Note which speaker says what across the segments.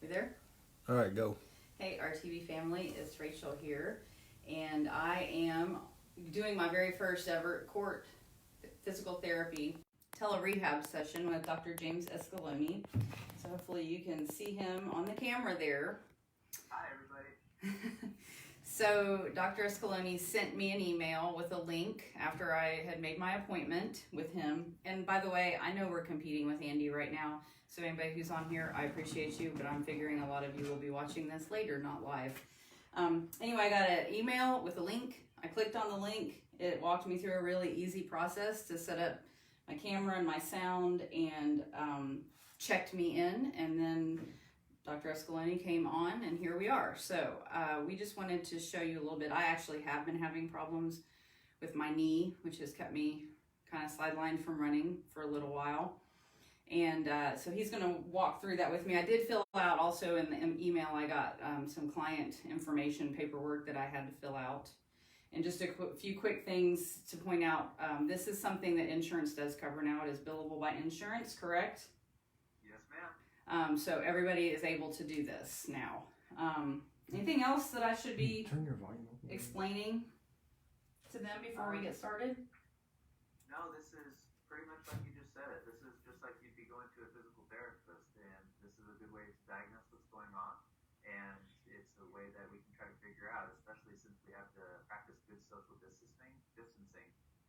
Speaker 1: You there?
Speaker 2: All right, go.
Speaker 1: Hey, RTV family, it's Rachel here, and I am doing my very first ever KORT physical therapy TeleRehab session with Dr. James Escaloni. So hopefully you can see him on the camera there.
Speaker 3: Hi, everybody.
Speaker 1: So Dr. Escaloni sent me an email with a link after I had made my appointment with him. And by the way, I know we're competing with Andy right now. So anybody who's on here, I appreciate you, but I'm figuring a lot of you will be watching this later, not live. Anyway, I got an email with a link. I clicked on the link. It walked me through a really easy process to set up my camera and my sound and checked me in. And then Dr. Escaloni came on, and here we are. So we just wanted to show you a little bit. I actually have been having problems with my knee, which has kept me kind of sidelined from running for a little while. And so he's going to walk through that with me. I did fill out also in the email, I got some client information paperwork that I had to fill out. And just a few quick things to point out. This is something that insurance does cover now. It is billable by insurance, correct?
Speaker 3: Yes, ma'am.
Speaker 1: So everybody is able to do this now. Anything else that I should be
Speaker 2: Turn your volume up.
Speaker 1: explaining to them before we get started?
Speaker 3: No, this is pretty much like you just said it. This is just like you'd be going to a physical therapist, and this is a good way to diagnose what's going on. And it's a way that we can try to figure out, especially since we have to practice good social distancing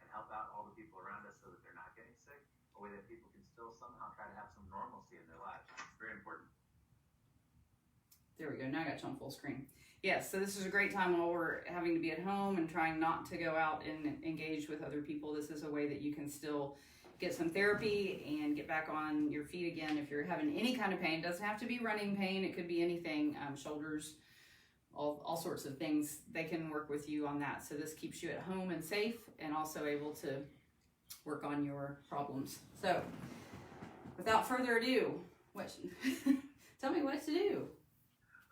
Speaker 3: and help out all the people around us so that they're not getting sick, a way that people can still somehow try to have some normalcy in their lives. It's very important.
Speaker 1: There we go. Now I got you on full screen. Yes, so this is a great time while we're having to be at home and trying not to go out and engage with other people. This is a way that you can still get some therapy and get back on your feet again if you're having any kind of pain. It doesn't have to be running pain. It could be anything, shoulders, all sorts of things. They can work with you on that. So this keeps you at home and safe and also able to work on your problems. So without further ado, tell me what to do.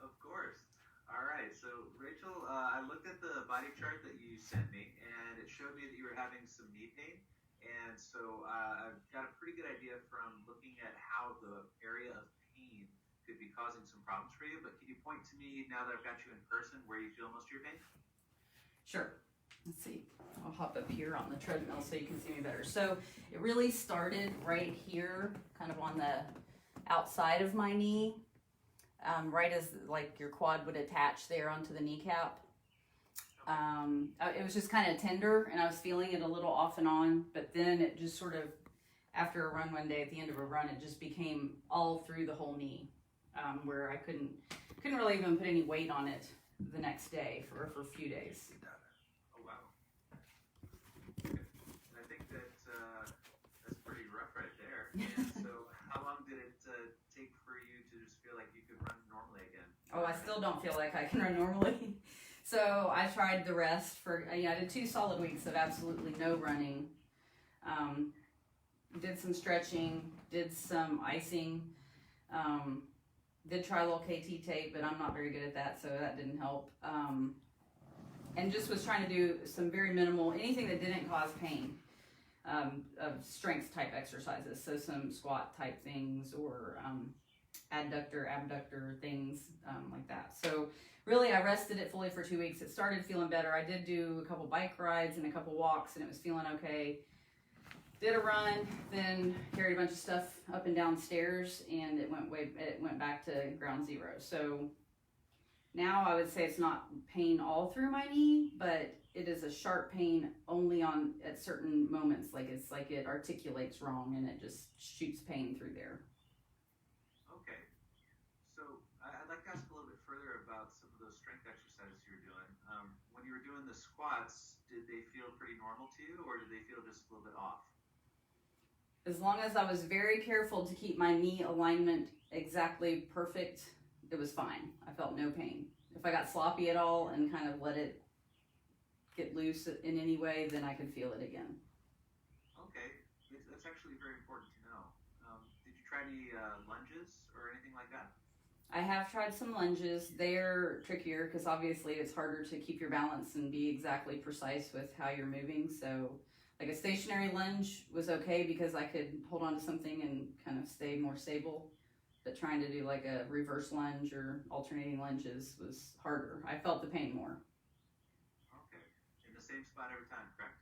Speaker 3: Of course. All right. So, Rachel, I looked at the body chart that you sent me, and it showed me that you were having some knee pain. And so I've got a pretty good idea from looking at how the area of pain could be causing some problems for you. But can you point to me, now that I've got you in person, where you feel most of your pain?
Speaker 1: Sure. Let's see. I'll hop up here on the treadmill so you can see me better. So it really started right here, kind of on the outside of my knee, right as like your quad would attach there onto the kneecap. It was just kind of tender, and I was feeling it a little off and on, but then it just sort of, after a run one day, at the end of a run, it just became all through the whole knee, where I couldn't really even put any weight on it the next day for a few days.
Speaker 3: Oh, wow. Okay. I think that's pretty rough right there. And so how long did it take for you to just feel like you could run normally again?
Speaker 1: Oh, I still don't feel like I can run normally. So I tried the rest for, I did 2 solid weeks of absolutely no running. Did some stretching, did some icing, did try a little KT tape, but I'm not very good at that, so that didn't help. And just was trying to do some very minimal, anything that didn't cause pain, of strength type exercises. So some squat type things or adductor, abductor things like that. So really, I rested it fully for 2 weeks. It started feeling better. I did do a couple bike rides and a couple walks, and it was feeling okay. Did a run, then carried a bunch of stuff up and down stairs, and it went back to ground zero. So now I would say it's not pain all through my knee, but it is a sharp pain only at certain moments. It's like it articulates wrong, and it just shoots pain through there.
Speaker 3: Okay. So I'd like to ask a little bit further about some of those strength exercises you were doing. When you were doing the squats, did they feel pretty normal to you, or did they feel just a little bit off?
Speaker 1: As long as I was very careful to keep my knee alignment exactly perfect, it was fine. I felt no pain. If I got sloppy at all and kind of let it get loose in any way, then I could feel it again.
Speaker 3: Okay, that's actually very important to know. Did you try any lunges or anything like that?
Speaker 1: I have tried some lunges. They're trickier because obviously it's harder to keep your balance and be exactly precise with how you're moving. So like a stationary lunge was okay because I could hold on to something and kind of stay more stable. but trying to do like a reverse lunge or alternating lunges was harder. I felt the pain more.
Speaker 3: Okay. In the same spot every time, correct?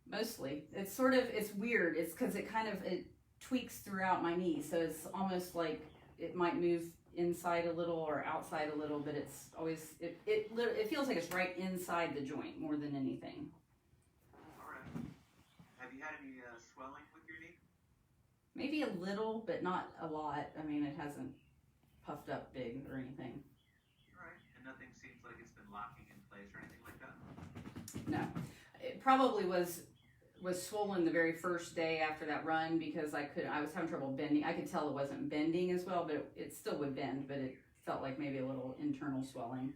Speaker 1: Mostly. It's weird. It's because it tweaks throughout my knee. So it's almost like it might move inside a little or outside a little, but it's always, it feels like it's right inside the joint more than anything.
Speaker 3: All right. Have you had any swelling with your knee?
Speaker 1: Maybe a little, but not a lot. I mean, it hasn't puffed up big or anything.
Speaker 3: All right. And nothing seems like it's been locking in place or anything like that?
Speaker 1: No. It probably was swollen the very first day after that run because I was having trouble bending. I could tell it wasn't bending as well, but it still would bend, but it felt like maybe a little internal swelling.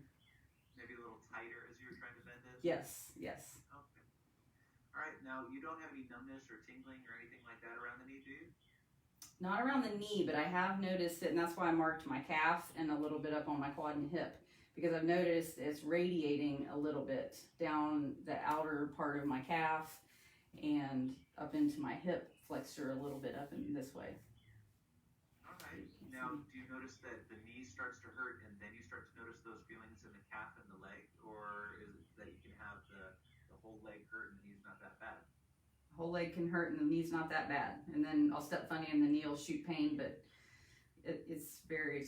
Speaker 3: Maybe a little tighter as you were trying to bend it?
Speaker 1: Yes.
Speaker 3: Okay. All right. Now, you don't have any numbness or tingling or anything like that around the knee, do you?
Speaker 1: Not around the knee, but I have noticed it, and that's why I marked my calf and a little bit up on my quad and hip, because I've noticed it's radiating a little bit down the outer part of my calf and up into my hip flexor a little bit up in this way.
Speaker 3: All right. Now, do you notice that the knee starts to hurt and then you start to notice those feelings in the calf and the leg? Or is it that you can have the whole leg hurt and the knee's not that bad?
Speaker 1: The whole leg can hurt and the knee's not that bad. And then I'll step funny and the knee will shoot pain, but it's very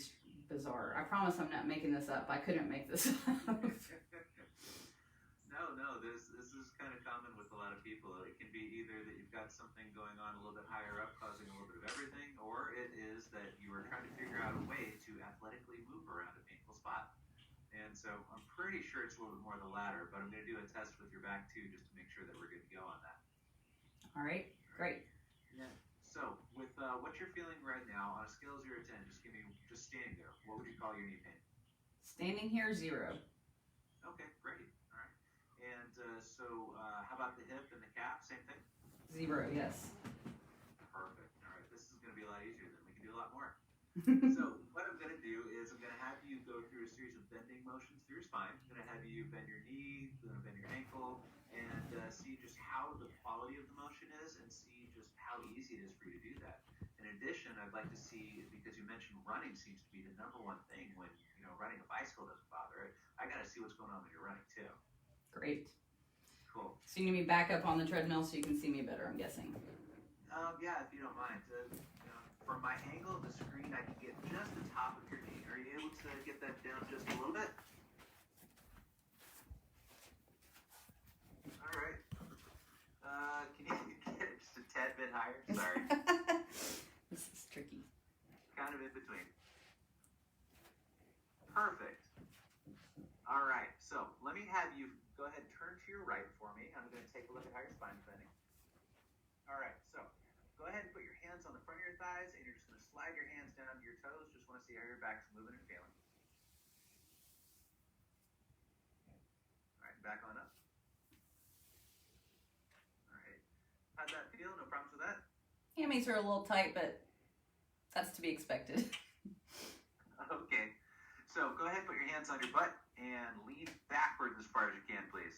Speaker 1: bizarre. I promise I'm not making this up. I couldn't make this up.
Speaker 3: No, this is kind of common with a lot of people. It can be either that you've got something going on a little bit higher up causing a little bit of everything, or it is that you are trying to figure out a way to athletically move around a painful spot. And so I'm pretty sure it's a little bit more the latter, but I'm going to do a test with your back too just to make sure that we're good to go on that.
Speaker 1: All right, great.
Speaker 3: Yeah. So with what you're feeling right now on a scale of 0 to 10, just standing there, what would you call your knee pain?
Speaker 1: Standing here, 0.
Speaker 3: Okay, great. All right. And how about the hip and the calf? Same thing?
Speaker 1: 0, yes.
Speaker 3: Perfect. All right. This is going to be a lot easier then. We can do a lot more. So what I'm going to do is I'm going to have you go through a series of bending motions through your spine. I'm going to have you bend your knee, then bend your ankle, and see just how the quality of the motion is and see just how easy it is for you to do that. In addition, I'd like to see, because you mentioned running seems to be the number one thing when, running a bicycle doesn't bother it. I got to see what's going on when you're running too.
Speaker 1: Great.
Speaker 3: Cool.
Speaker 1: So you need me back up on the treadmill so you can see me better, I'm guessing.
Speaker 3: Yeah, if you don't mind. From my angle of the screen, I can get just the top of your knee. Are you able to get that down just a little bit? All right. Can you get it just a tad bit higher? Sorry.
Speaker 1: This is tricky.
Speaker 3: Kind of in between. Perfect. All right. So let me have you go ahead and turn to your right for me. I'm going to take a look at how your spine's bending. All right. So go ahead and put your hands on the front of your thighs, and you're just going to slide your hands down to your toes. Just want to see how your back's moving and feeling. All right. Back on up. All right. How'd that feel? No problems with that?
Speaker 1: Hammies are a little tight, but that's to be expected.
Speaker 3: Okay. So go ahead and put your hands on your butt and lean backwards as far as you can, please.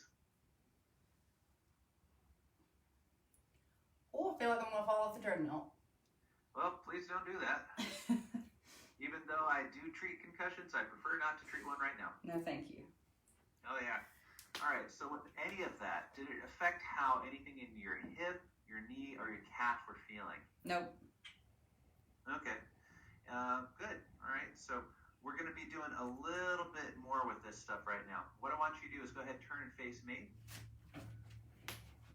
Speaker 1: Oh, I feel like I'm going to fall off the treadmill.
Speaker 3: Well, please don't do that. Even though I do treat concussions, I prefer not to treat one right now.
Speaker 1: No, thank you.
Speaker 3: Oh, yeah. All right. So with any of that, did it affect how anything in your hip, your knee, or your calf were feeling?
Speaker 1: Nope.
Speaker 3: Okay. Good. All right. So we're going to be doing a little bit more with this stuff right now. What I want you to do is go ahead and turn and face me.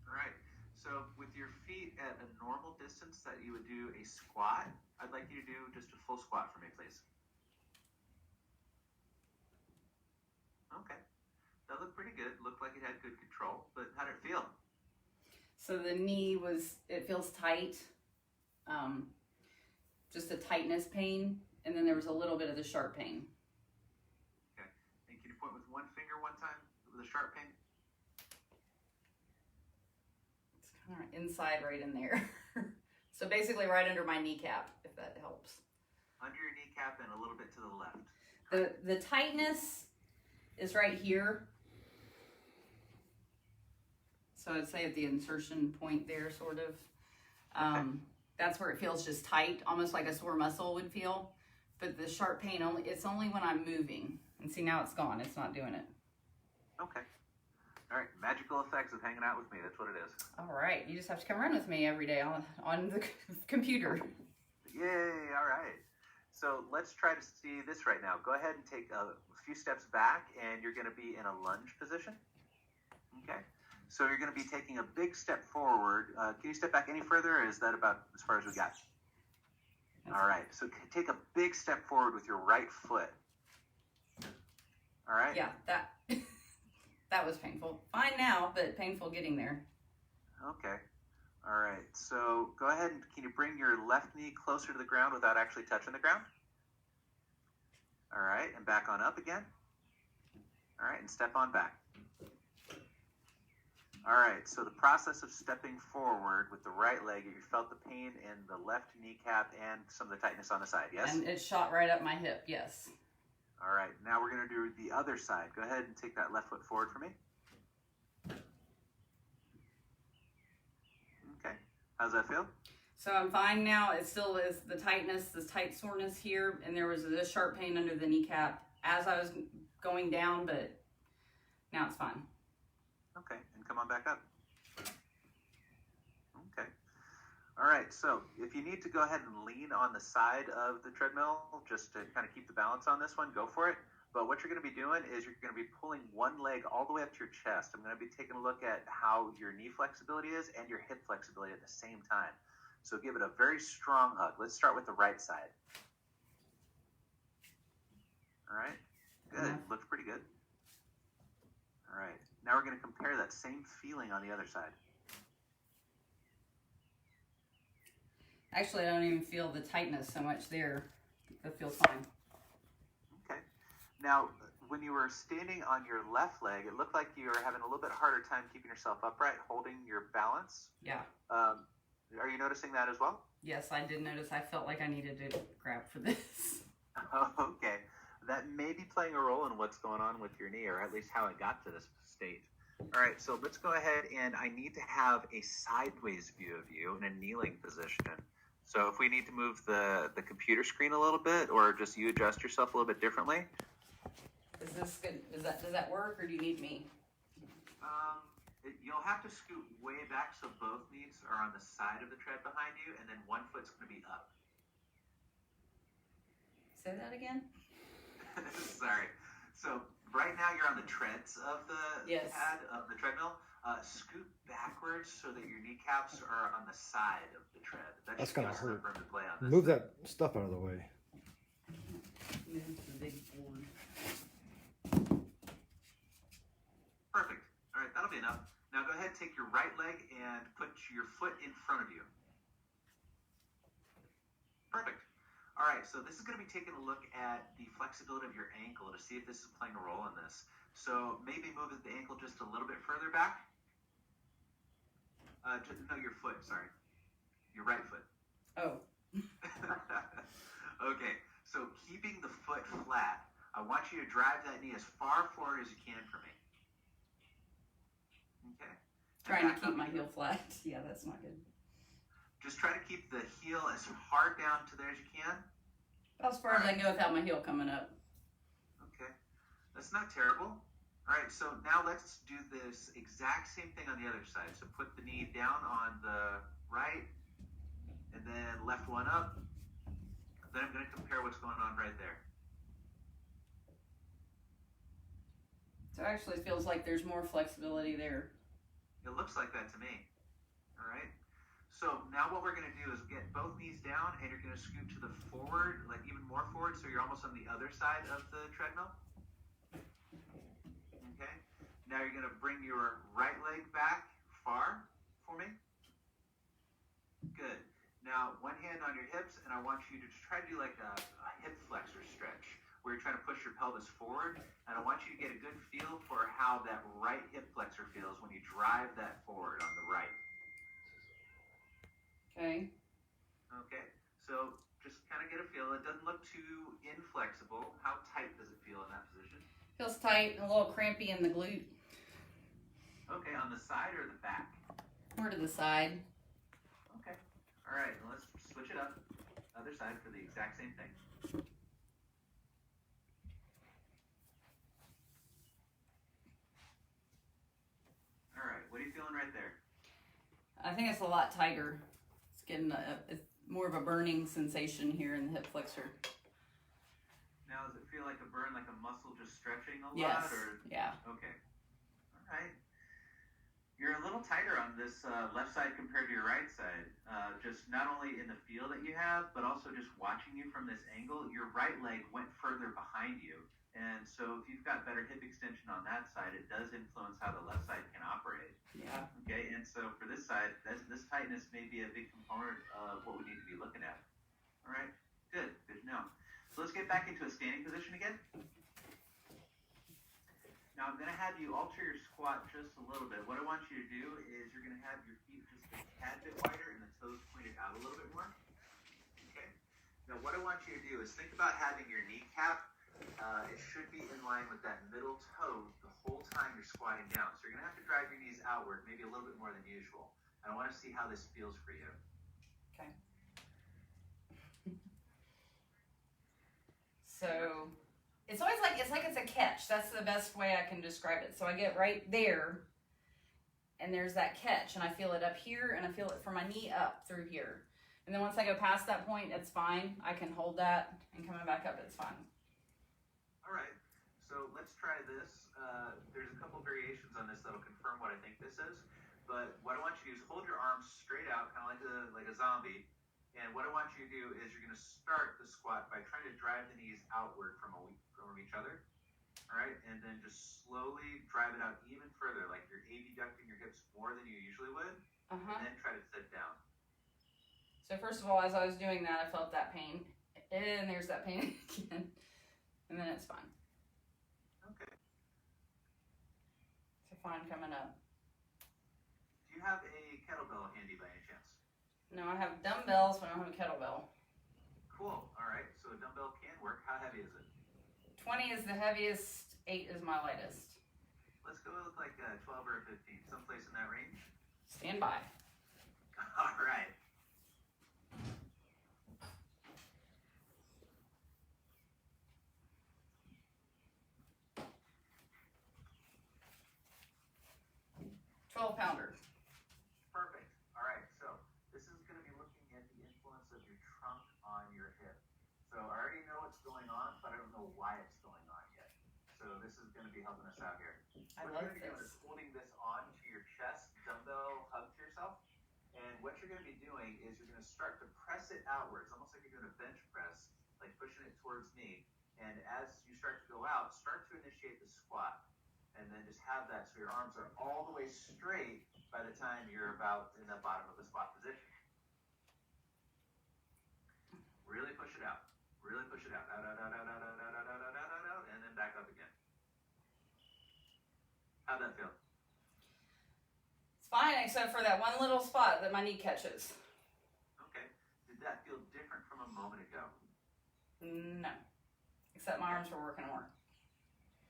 Speaker 3: All right. So with your feet at a normal distance that you would do a squat, I'd like you to do just a full squat for me, please. Okay. That looked pretty good. Looked like it had good control, but how did it feel?
Speaker 1: So the knee it feels tight. Just a tightness pain, and then there was a little bit of the sharp pain.
Speaker 3: Okay. And can you point with one finger one time with the sharp pain?
Speaker 1: It's kind of inside right in there. So basically right under my kneecap, if that helps.
Speaker 3: Under your kneecap and a little bit to the left.
Speaker 1: The tightness is right here. So I'd say at the insertion point there, sort of.
Speaker 3: Okay.
Speaker 1: that's where it feels just tight, almost like a sore muscle would feel. But the sharp pain, it's only when I'm moving. And see, now it's gone. It's not doing it.
Speaker 3: Okay. All right. Magical effects of hanging out with me. That's what it is.
Speaker 1: All right. You just have to come run with me every day on the computer.
Speaker 3: Yay. All right. So let's try to see this right now. Go ahead and take a few steps back, and you're going to be in a lunge position. Okay. So you're going to be taking a big step forward. Can you step back any further, or is that about as far as we got? All right. So take a big step forward with your right foot. All right.
Speaker 1: Yeah, that was painful. Fine now, but painful getting there.
Speaker 3: Okay. All right. So go ahead and can you bring your left knee closer to the ground without actually touching the ground? All right. And back on up again. All right. And step on back. All right. So the process of stepping forward with the right leg, you felt the pain in the left kneecap and some of the tightness on the side. Yes?
Speaker 1: And it shot right up my hip. Yes.
Speaker 3: All right. Now we're going to do the other side. Go ahead and take that left foot forward for me. Okay. How's that feel?
Speaker 1: So I'm fine now. It still is the tightness, this tight soreness here, and there was this sharp pain under the kneecap as I was going down, but now it's fine.
Speaker 3: Okay, and come on back up. Okay. All right, so if you need to go ahead and lean on the side of the treadmill just to kind of keep the balance on this one, go for it. But what you're going to be doing is you're going to be pulling one leg all the way up to your chest. I'm going to be taking a look at how your knee flexibility is and your hip flexibility at the same time. So give it a very strong hug. Let's start with the right side. All right, good. Looks pretty good. All right, now we're going to compare that same feeling on the other side.
Speaker 1: Actually, I don't even feel the tightness so much there. It feels fine.
Speaker 3: Okay. Now, when you were standing on your left leg, it looked like you were having a little bit harder time keeping yourself upright, holding your balance.
Speaker 1: Yeah.
Speaker 3: Are you noticing that as well?
Speaker 1: Yes, I did notice. I felt like I needed to grab for this.
Speaker 3: Okay. That may be playing a role in what's going on with your knee, or at least how it got to this state. All right, so let's go ahead, and I need to have a sideways view of you in a kneeling position. So if we need to move the computer screen a little bit, or just you adjust yourself a little bit differently.
Speaker 1: Is this good? Does that work, or do you need me?
Speaker 3: You'll have to scoot way back so both knees are on the side of the tread behind you, and then one foot's going to be up.
Speaker 1: Say that again?
Speaker 3: Sorry. So right now you're on the treads of the pad of the treadmill. Scoot backwards so that your kneecaps are on the side of the tread.
Speaker 2: That's gonna hurt.
Speaker 3: Room to play on this.
Speaker 2: Move that stuff out of the way.
Speaker 1: Move the big board.
Speaker 3: Perfect. All right, that'll be enough. Now go ahead, take your right leg and put your foot in front of you. Perfect. All right, so this is going to be taking a look at the flexibility of your ankle to see if this is playing a role in this. So maybe move the ankle just a little bit further back. No, your foot, sorry. Your right foot.
Speaker 1: Oh.
Speaker 3: Okay, so keeping the foot flat, I want you to drive that knee as far forward as you can for me. Okay.
Speaker 1: Trying to keep my heel flat. Yeah, that's not good.
Speaker 3: Just try to keep the heel as hard down to there as you can.
Speaker 1: About as far as I can go without my heel coming up.
Speaker 3: Okay, that's not terrible. All right, so now let's do this exact same thing on the other side. So put the knee down on the right, and then left one up. Then I'm going to compare what's going on right there.
Speaker 1: So it actually feels like there's more flexibility there.
Speaker 3: It looks like that to me. All right. So now what we're going to do is get both knees down, and you're going to scoot to the forward, like even more forward, so you're almost on the other side of the treadmill. Okay. Now you're going to bring your right leg back far for me. Good. Now one hand on your hips, and I want you to try to do like a hip flexor stretch, where you're trying to push your pelvis forward, and I want you to get a good feel for how that right hip flexor feels when you drive that forward on the right.
Speaker 1: Okay.
Speaker 3: Okay, so just kind of get a feel. It doesn't look too inflexible. How tight does it feel in that position?
Speaker 1: Feels tight and a little crampy in the glute.
Speaker 3: Okay, on the side or the back?
Speaker 1: More to the side.
Speaker 3: Okay. All right, let's switch it up. Other side for the exact same thing. All right, what are you feeling right there?
Speaker 1: I think it's a lot tighter. It's getting it's more of a burning sensation here in the hip flexor.
Speaker 3: Now, does it feel like a burn, like a muscle just stretching a
Speaker 1: Yes.
Speaker 3: lot? Or
Speaker 1: Yeah.
Speaker 3: okay. All right. You're a little tighter on this left side compared to your right side. Just not only in the feel that you have, but also just watching you from this angle, your right leg went further behind you. And so if you've got better hip extension on that side, it does influence how the left side can operate.
Speaker 1: Yeah.
Speaker 3: Okay, and so for this side, this tightness may be a big component of what we need to be looking at. All right, good to know. So let's get back into a standing position again. Now I'm going to have you alter your squat just a little bit. What I want you to do is you're going to have your feet just a tad bit wider and the toes pointed out a little bit more. Okay. Now what I want you to do is think about having your kneecap. It should be in line with that middle toe the whole time you're squatting down. So you're going to have to drive your knees outward, maybe a little bit more than usual. And I want to see how this feels for you.
Speaker 1: Okay. So it's always like it's a catch. That's the best way I can describe it. So I get right there, and there's that catch, and I feel it up here, and I feel it from my knee up through here. And then once I go past that point, it's fine. I can hold that, and coming back up, it's fine.
Speaker 3: All right, so let's try this. There's a couple variations on this that'll confirm what I think this is. But what I want you to do is hold your arms straight out, kind of like a zombie. And what I want you to do is you're going to start the squat by trying to drive the knees outward from each other. All right, and then just slowly drive it out even further, like you're abducting your hips more than you usually would. And then try to sit down.
Speaker 1: So first of all, as I was doing that, I felt that pain. And there's that pain again. And then it's fine.
Speaker 3: Okay.
Speaker 1: So fine coming up.
Speaker 3: Do you have a kettlebell handy by any chance?
Speaker 1: No, I have dumbbells, but I don't have a kettlebell.
Speaker 3: Cool. All right. So a dumbbell can work. How heavy is it?
Speaker 1: 20 is the heaviest, 8 is my lightest.
Speaker 3: Let's go with like 12 or 15, someplace in that range.
Speaker 1: Stand by.
Speaker 3: All right.
Speaker 1: $12-pounder.
Speaker 3: Perfect. All right. So this is going to be looking at the influence of your trunk on your hip. So I already know what's going on, but I don't know why it's going on yet. So this is going to be helping us out here.
Speaker 1: I
Speaker 3: What
Speaker 1: love
Speaker 3: you're going to be doing
Speaker 1: this.
Speaker 3: is holding this onto your chest, dumbbell hug to yourself. And what you're going to be doing is you're going to start to press it outwards, almost like you're doing a bench press, like pushing it towards me. And as you start to go out, start to initiate the squat. And then just have that so your arms are all the way straight by the time you're about in the bottom of the squat position. Really push it out. Really push it out. Out, out, out, out, out, out, out, out, out, out, out, out, out, and then back up again. How'd that feel?
Speaker 1: It's fine, except for that one little spot that my knee catches.
Speaker 3: Okay. Did that feel different from a moment ago?
Speaker 1: No. Except my arms were working more.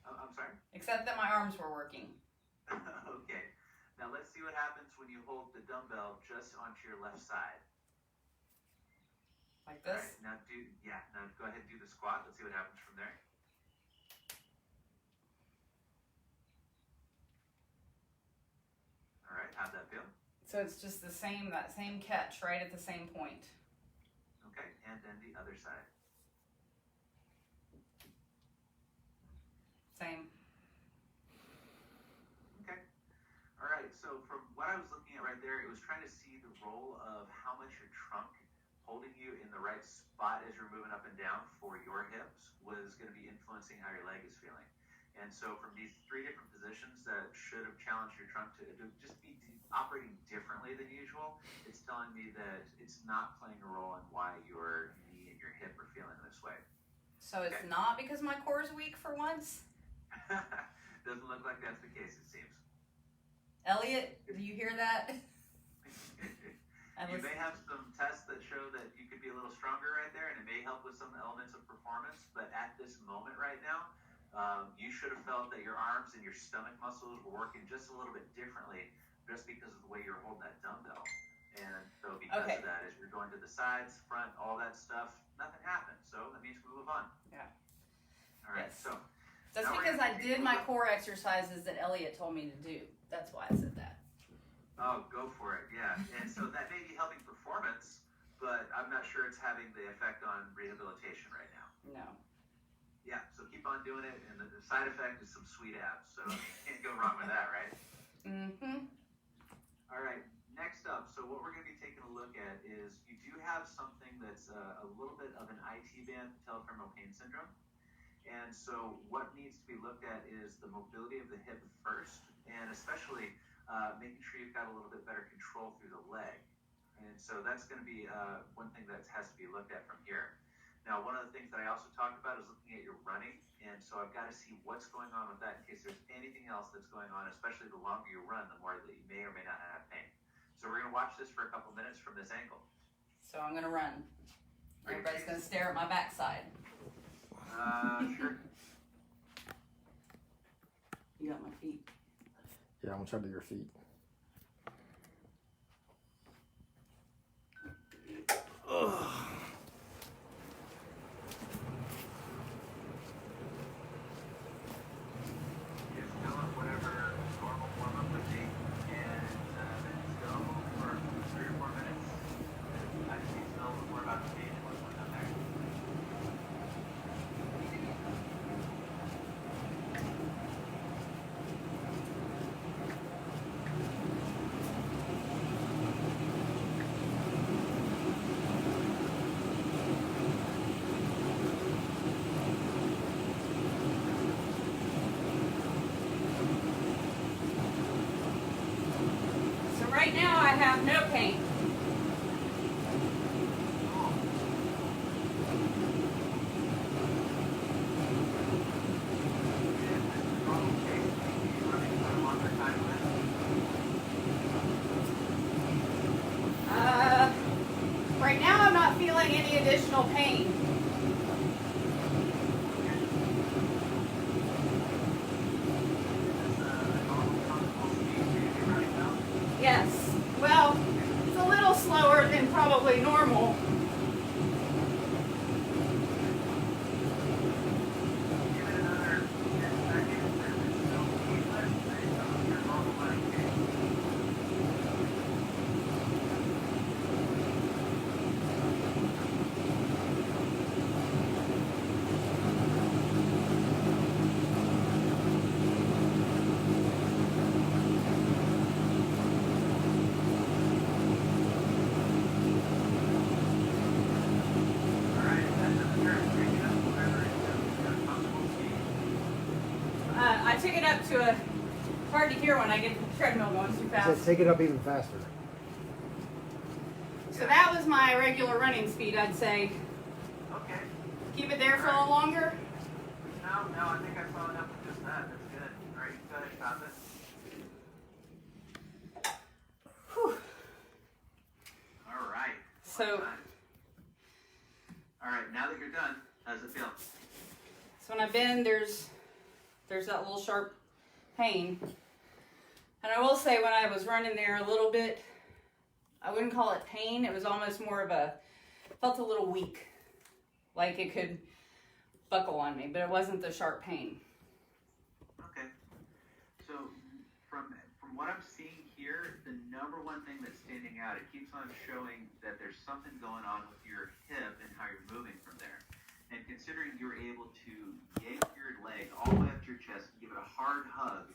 Speaker 3: I'm sorry?
Speaker 1: Except that my arms were working.
Speaker 3: Okay. Now let's see what happens when you hold the dumbbell just onto your left side.
Speaker 1: Like
Speaker 3: All
Speaker 1: this?
Speaker 3: right. Now go ahead and do the squat. Let's see what happens from there. All right. How'd that feel?
Speaker 1: So it's just that same catch right at the same point.
Speaker 3: Okay. And then the other side.
Speaker 1: Same.
Speaker 3: Okay. All right. So from what I was looking at right there, it was trying to see the role of how much your trunk holding you in the right spot as you're moving up and down for your hips was going to be influencing how your leg is feeling. And so from these 3 different positions that should have challenged your trunk to just be operating differently than usual, it's telling me that it's not playing a role in why your knee and your hip are feeling this way.
Speaker 1: So it's not because my core is weak for once?
Speaker 3: Doesn't look like that's the case, it seems.
Speaker 1: Elliot, do you hear that?
Speaker 3: You may have some tests that show that you could be a little stronger right there, and it may help with some elements of performance, but at this moment right now, you should have felt that your arms and your stomach muscles were working just a little bit differently just because of the way you're holding that dumbbell. And so because
Speaker 1: Okay.
Speaker 3: of that, as you're going to the sides, front, all that stuff, nothing happened. So that means we move on.
Speaker 1: Yeah.
Speaker 3: All right.
Speaker 1: Yes.
Speaker 3: So
Speaker 1: That's
Speaker 3: now we're
Speaker 1: because
Speaker 3: gonna
Speaker 1: I
Speaker 3: take
Speaker 1: did
Speaker 3: a
Speaker 1: my
Speaker 3: look-
Speaker 1: core exercises that Elliot told me to do. That's why I said that.
Speaker 3: Oh, go for it. Yeah. And so that may be helping performance, but I'm not sure it's having the effect on rehabilitation right now.
Speaker 1: No.
Speaker 3: Yeah. So keep on doing it. And the side effect is some sweet abs. So you can't go wrong with that, right?
Speaker 1: Mm-hmm.
Speaker 3: All right. Next up, so what we're going to be taking a look at is you do have something that's a little bit of an IT band, patellofemoral pain syndrome. And so what needs to be looked at is the mobility of the hip first, and especially making sure you've got a little bit better control through the leg. And so that's going to be one thing that has to be looked at from here. Now, one of the things that I also talked about is looking at your running. And so I've got to see what's going on with that in case there's anything else that's going on, especially the longer you run, the more that you may or may not have pain. So we're going to watch this for a couple minutes from this angle.
Speaker 1: So I'm gonna run. Everybody's gonna stare at my backside.
Speaker 3: Sure.
Speaker 1: You got my feet.
Speaker 2: Yeah, I'm gonna try to do your feet.
Speaker 3: Just fill up whatever normal warm-up would be, and then just go for 3 or 4 minutes. I just need to know a little more about the pain and what's going on there.
Speaker 1: So right now I have no pain. Right now I'm not feeling any additional pain. Yes. Well, it's a little slower than probably normal. I took it up to a hard to hear when I get the treadmill going too
Speaker 2: So
Speaker 1: fast.
Speaker 2: take it up even faster.
Speaker 1: So that was my regular running speed, I'd say.
Speaker 3: Okay.
Speaker 1: Keep it there for a little longer.
Speaker 3: No, I think I saw enough of just that. That's good. All right, go ahead, stop it.
Speaker 1: Whew.
Speaker 3: All right.
Speaker 1: So,
Speaker 3: All right, now that you're done, how does it feel?
Speaker 1: so when I bend, there's that little sharp pain. And I will say when I was running there a little bit, I wouldn't call it pain. It was almost more of felt a little weak. Like it could buckle on me, but it wasn't the sharp pain.
Speaker 3: Okay. So from what I'm seeing here, the number one thing that's standing out, it keeps on showing that there's something going on with your hip and how you're moving from there. And considering you're able to yank your leg all the way up to your chest and give it a hard hug,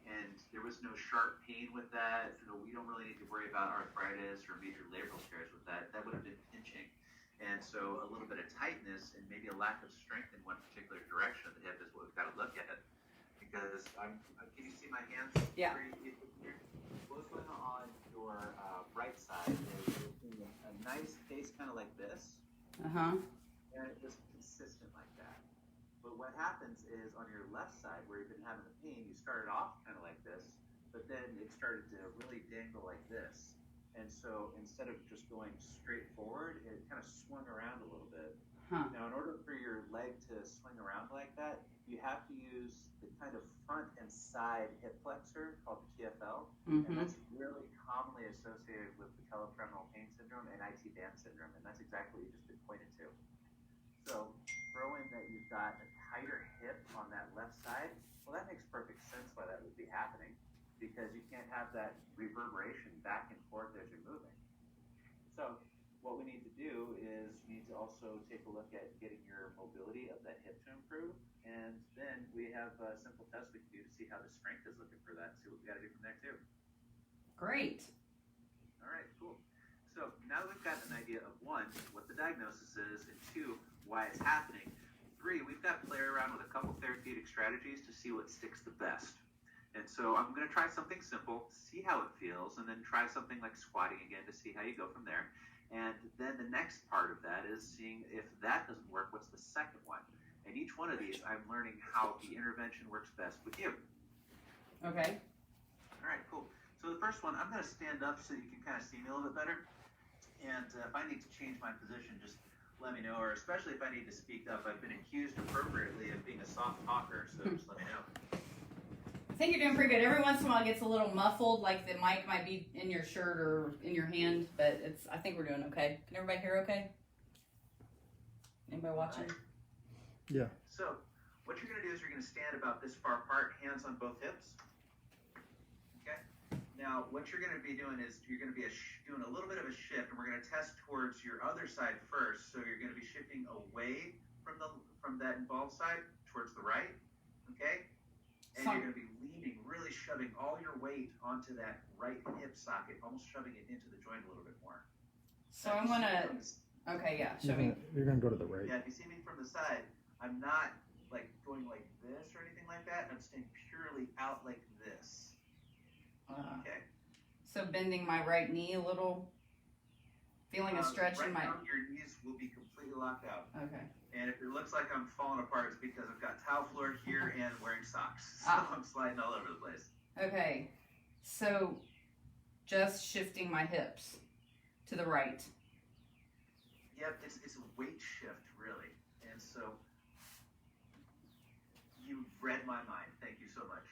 Speaker 3: and there was no sharp pain with that, so we don't really need to worry about arthritis or major labral tears with that. That would have been pinching. And so a little bit of tightness and maybe a lack of strength in one particular direction of the hip is what we've got to look at. Because can you see my hands?
Speaker 1: Yeah.
Speaker 3: What's going on your right side is a nice case kind of like this,
Speaker 1: Uh-huh.
Speaker 3: and it was consistent like that. But what happens is on your left side where you've been having the pain, you started off kind of like this, but then it started to really dangle like this. And so instead of just going straight forward, it kind of swung around a little bit.
Speaker 1: Huh.
Speaker 3: Now, in order for your leg to swing around like that, you have to use the kind of front and side hip flexor called the TFL, and
Speaker 1: Mm-hmm.
Speaker 3: that's really commonly associated with the patellofemoral pain syndrome and IT band syndrome, and that's exactly what you just been pointed to. So, throw in that you've got a tighter hip on that left side. Well, that makes perfect sense why that would be happening, because you can't have that reverberation back and forth as you're moving. So, what we need to do is we need to also take a look at getting your mobility of that hip to improve, and then we have a simple test we can do to see how the strength is looking for that, see what we got to do from there too.
Speaker 1: Great.
Speaker 3: All right, cool. So now that we've got an idea of one, what the diagnosis is, and two, why it's happening, three, we've got to play around with a couple therapeutic strategies to see what sticks the best. And so I'm going to try something simple, see how it feels, and then try something like squatting again to see how you go from there. And then the next part of that is seeing if that doesn't work, what's the second one? And each one of these, I'm learning how the intervention works best with you.
Speaker 1: Okay.
Speaker 3: All right, cool. So the first one, I'm going to stand up so you can kind of see me a little bit better. And if I need to change my position, just let me know, or especially if I need to speak up. I've been accused appropriately of being a soft talker, so just let me know.
Speaker 1: I think you're doing pretty good. Every once in a while it gets a little muffled, like the mic might be in your shirt or in your hand, but I think we're doing okay. Can everybody hear okay? Anybody watching?
Speaker 2: Yeah.
Speaker 3: So what you're going to do is you're going to stand about this far apart, hands on both hips. Okay? Now, what you're going to be doing is you're going to be doing a little bit of a shift, and we're going to test towards your other side first. So you're going to be shifting away from that involved side towards the right. Okay? And you're going to be leaning, really shoving all your weight onto that right hip socket, almost shoving it into the joint a little bit more.
Speaker 1: So I'm going to, okay, yeah, show me.
Speaker 2: You're going to go to the right.
Speaker 3: Yeah, if you see me from the side, I'm not like going like this or anything like that. I'm staying purely out like this. Okay.
Speaker 1: So bending my right knee a little, feeling a stretch in my...
Speaker 3: Right now, your knees will be completely locked out.
Speaker 1: Okay.
Speaker 3: And if it looks like I'm falling apart, it's because I've got tile floor here and wearing socks. So I'm sliding all over the place.
Speaker 1: Okay. So just shifting my hips to the right.
Speaker 3: Yep, it's a weight shift, really. And so you read my mind. Thank you so much.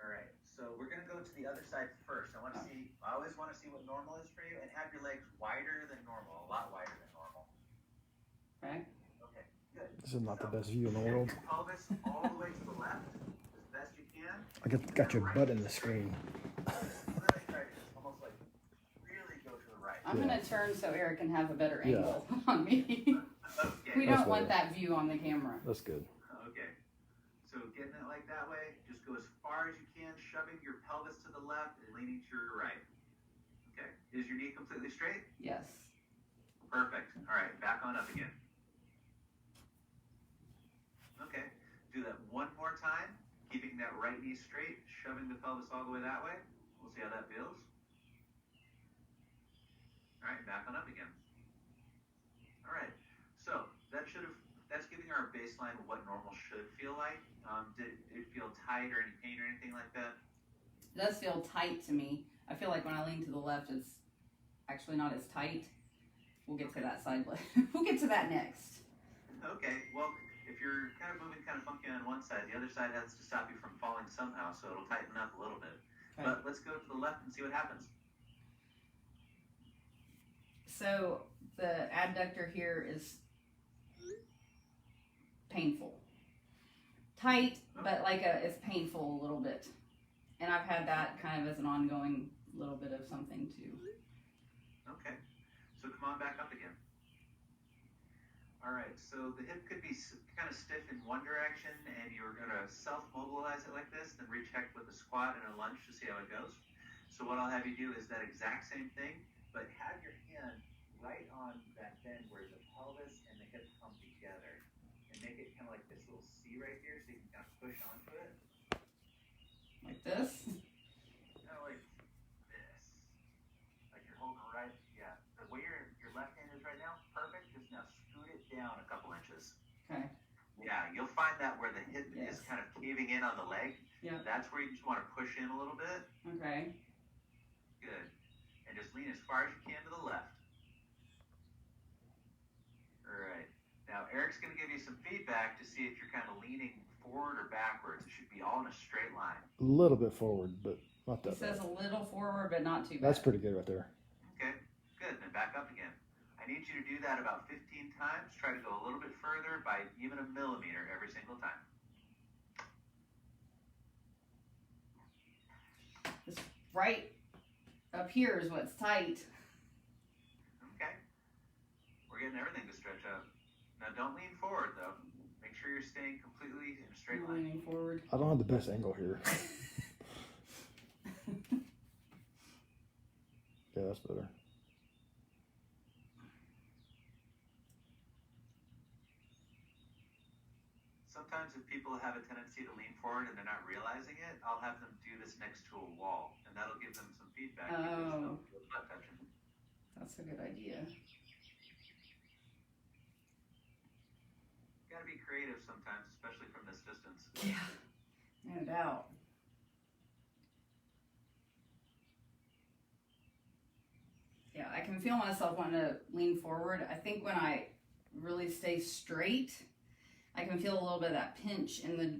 Speaker 3: All right. So we're going to go to the other side first. I always want to see what normal is for you, and have your legs wider than normal, a lot wider than normal.
Speaker 1: Okay.
Speaker 3: Okay, good.
Speaker 2: This is not the best view in the world.
Speaker 3: Your pelvis all the way to the left as best you can.
Speaker 2: I got your butt in the screen.
Speaker 3: Really try to just almost like really go to the right.
Speaker 1: I'm going to turn so Eric can have a better angle on me.
Speaker 3: Okay.
Speaker 1: We don't want that view on the camera.
Speaker 2: That's good.
Speaker 3: Okay. So getting it like that way, just go as far as you can, shoving your pelvis to the left and leaning to your right. Okay. Is your knee completely straight?
Speaker 1: Yes.
Speaker 3: Perfect. All right, back on up again. Okay. Do that one more time, keeping that right knee straight, shoving the pelvis all the way that way. We'll see how that feels. All right, back on up again. All right. So that's giving our baseline of what normal should feel like. Did it feel tight or any pain or anything like that?
Speaker 1: It does feel tight to me. I feel like when I lean to the left, it's actually not as tight. We'll get to that side. We'll get to that next.
Speaker 3: Okay. Well, if you're kind of moving kind of funky on one side, the other side has to stop you from falling somehow, so it'll tighten up a little bit. Okay. But let's go to the left and see what happens.
Speaker 1: So the adductor here is painful. Tight, but it's painful a little bit. And I've had that kind of as an ongoing little bit of something too.
Speaker 3: Okay. So come on back up again. All right. So the hip could be kind of stiff in one direction, and you're going to self-mobilize it like this, then recheck with a squat and a lunge to see how it goes. So what I'll have you do is that exact same thing, but have your hand right on that bend where the pelvis and the hip come together, and make it kind of like this little C right here, so you can kind of push onto it.
Speaker 1: Like this?
Speaker 3: Kind of like this. Like you're holding right, yeah. The way your left hand is right now, perfect. Just now scoot it down a couple inches.
Speaker 1: Okay.
Speaker 3: Yeah, you'll find that where the hip is kind of caving in on the leg.
Speaker 1: Yeah.
Speaker 3: That's where you just want to push in a little bit.
Speaker 1: Okay.
Speaker 3: Good. And just lean as far as you can to the left. All right. Now Now, Eric's going to give you some feedback to see if you're kind of leaning forward or backwards. It should be all in a straight line.
Speaker 2: A little bit forward, but not
Speaker 1: He
Speaker 2: that
Speaker 1: says
Speaker 2: bad.
Speaker 1: a little forward, but not too bad.
Speaker 2: That's pretty good right there.
Speaker 3: Okay, good. Then back up again. I need you to do that about 15 times. Try to go a little bit further by even a millimeter every single time.
Speaker 1: This right up here is what's tight.
Speaker 3: Okay. We're getting everything to stretch up. Now don't lean forward though. Make sure you're staying completely in a straight line.
Speaker 1: Leaning forward.
Speaker 2: I don't have the best angle here. Yeah, that's better.
Speaker 3: Sometimes if people have a tendency to lean forward and they're not realizing it, I'll have them do this next to a wall, and that'll give them some feedback. Because they'll feel the butt touching.
Speaker 1: That's a good idea.
Speaker 3: You gotta be creative sometimes, especially from this distance.
Speaker 1: Yeah, no doubt. Yeah, I can feel myself wanting to lean forward. I think when I really stay straight, I can feel a little bit of that pinch in the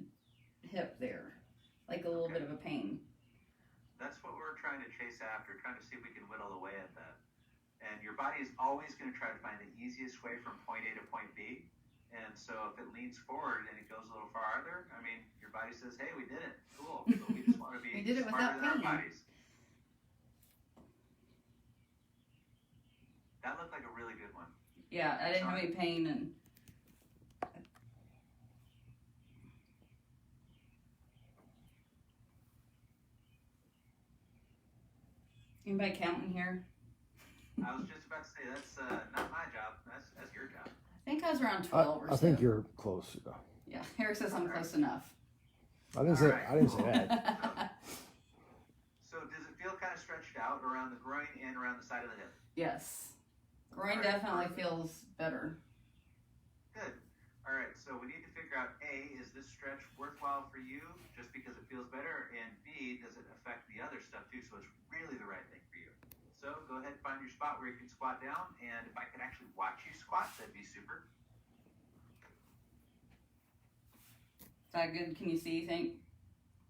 Speaker 1: hip there, like a little bit of a pain.
Speaker 3: That's what we're trying to chase after, trying to see if we can whittle away at that. And your body is always going to try to find the easiest way from point A to point B. And so if it leans forward and it goes a little farther, I mean, your body says, hey, we did it. Cool. So we just want to be
Speaker 1: We did it
Speaker 3: smarter
Speaker 1: without
Speaker 3: than our
Speaker 1: pain.
Speaker 3: bodies. That looked like a really good one.
Speaker 1: Yeah, I didn't have any pain and anybody counting here?
Speaker 3: I was just about to say, that's not my job. That's your job.
Speaker 1: I think I was around 12 or so.
Speaker 2: I think you're close.
Speaker 1: Yeah, Eric says I'm close enough.
Speaker 2: I didn't say that.
Speaker 3: So does it feel kind of stretched out around the groin and around the side of the hip?
Speaker 1: Yes. Groin
Speaker 3: All right,
Speaker 1: definitely
Speaker 3: perfect.
Speaker 1: feels better.
Speaker 3: Good. All right, so we need to figure out A, is this stretch worthwhile for you just because it feels better? And B, does it affect the other stuff too so it's really the right thing for you? So go ahead and find your spot where you can squat down. And if I could actually watch you squat, that'd be super.
Speaker 1: Is that good? Can you see, you think?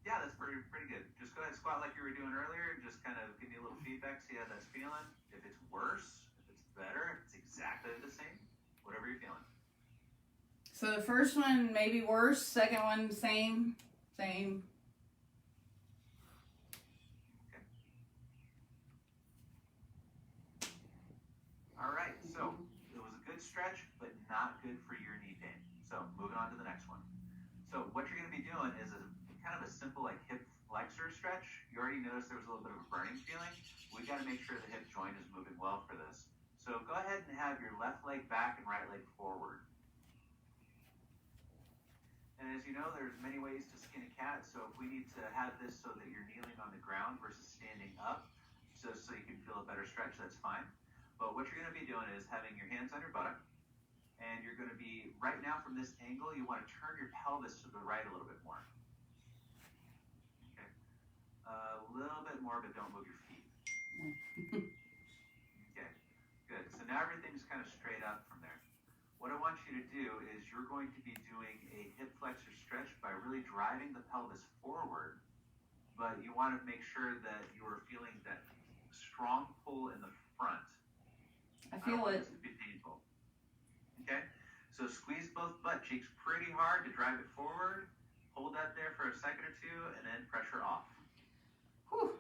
Speaker 3: Yeah, that's pretty good. Just go ahead and squat like you were doing earlier. Just kind of give me a little feedback, see how that's feeling. If it's worse, if it's better, if it's exactly the same, whatever you're feeling.
Speaker 1: So the first one maybe worse, second one same.
Speaker 3: All right, so it was a good stretch, but not good for your knee pain. So moving on to the next one. So what you're going to be doing is a kind of a simple like hip flexor stretch. You already noticed there was a little bit of a burning feeling. We got to make sure the hip joint is moving well for this. So go ahead and have your left leg back and right leg forward. And as you know, there's many ways to skin a cat. So if we need to have this so that you're kneeling on the ground versus standing up, so you can feel a better stretch, that's fine. But what you're going to be doing is having your hands on your buttock, and you're going to be, right now from this angle, you want to turn your pelvis to the right a little bit more. Okay. A little bit more, but don't move your feet. Okay, good. So now everything's kind of straight up from there. What I want you to do is you're going to be doing a hip flexor stretch by really driving the pelvis forward, but you want to make sure that you are feeling that strong pull in the front.
Speaker 1: I feel
Speaker 3: I don't want
Speaker 1: it.
Speaker 3: this to be painful. Okay, so squeeze both butt cheeks pretty hard to drive it forward. Hold that there for a second or two, and then pressure off.
Speaker 1: Whew.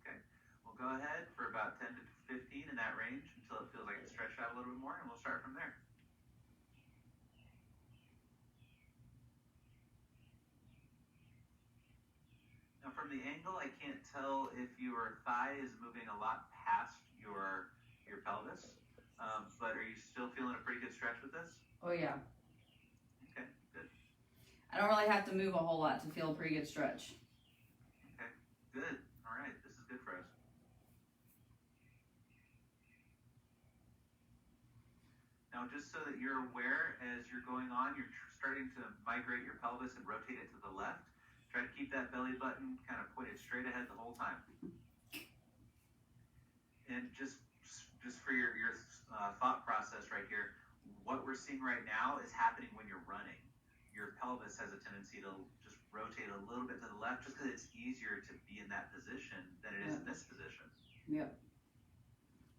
Speaker 3: Okay, we'll go ahead for about 10 to 15 in that range until it feels like it's stretched out a little bit more, and we'll start from there. Now from the angle, I can't tell if your thigh is moving a lot past your pelvis, but are you still feeling a pretty good stretch with this?
Speaker 1: Oh yeah.
Speaker 3: Okay, good.
Speaker 1: I don't really have to move a whole lot to feel a pretty good stretch.
Speaker 3: Okay, good. All right, this is good for us. Now, just so that you're aware, as you're going on, you're starting to migrate your pelvis and rotate it to the left. Try to keep that belly button kind of pointed straight ahead the whole time. And just for your thought process right here, what we're seeing right now is happening when you're running. Your pelvis has a tendency to just rotate a little bit to the left just because it's easier to be in that position than it is in this position.
Speaker 1: Yep.